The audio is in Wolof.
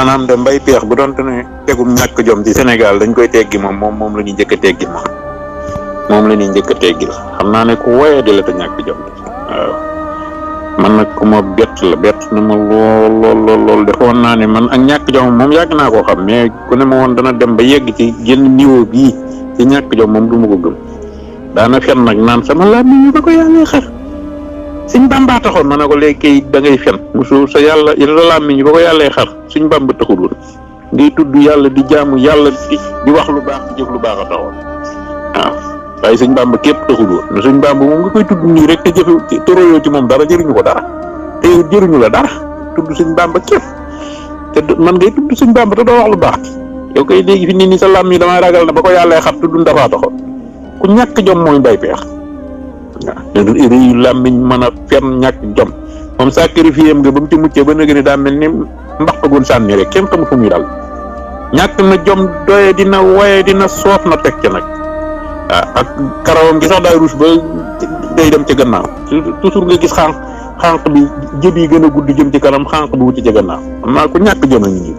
maanaam de mbay peex bu doonte ne tegum ñàkk jom ci Sénégal dañ koy teggi moom la ñuy njëkk a teggi moom la ñuy njëkk a teggi la xam naa ne ku woyee di la te ñàkk jom waaw man nag ku ma bett na ma lool defoon naa ne man ak ñàkk jom moom yàgg naa koo xam mais ku ne ma woon dana dem ba yegg ci génn niveau bii ci ñàkk jom moom du ma ko gëm daana fen nag naan sama làmmiñ ñu ba ko yàlla xar suñ Bàmba taxoon ma ne ko léegi kay da ngay fen musu sa yàlla sa làmmiñ ñu ba ko yàlla xar suñ Bàmba taxul woon ngay tudd yàlla di jaamu yàlla di wax lu baax di jëf lu baax a taxoon waaw waaye suñ Bàmba képp taxul woon ne suñ Bàmba moom nga koy tudd nii rek te jëfe te royoo ci moom dara jëriñu ko dara te jëriñu la dara tudd suñ Bàmba képp te man ngay tudd suñ Bàmba te doo wax lu baax yow koy léegi fi nit ñi sa làmmiñ damay ragal na ba ko yàlla xar tudd ndafaa taxoon ku ñàkk jom mooy mbay peex waaw réyu làmmiñ mën a fen ñàkk jom moom sacrifice nga ba mu ci muccee ba nëgë ni daa mel ni mbax tagoon sànni rek kenn xamul fu muy dal ñàkk na jom doye dina woye dina soof na teg ca nag waaw ak karawam gi sax daay ruus ba day dem ca gannaaw toujours nga gis xànq bi jëb yi gën a gudd jëm ci kanam xànq bi wuti ca gannaaw xam naa ku ñàkk jom a ngi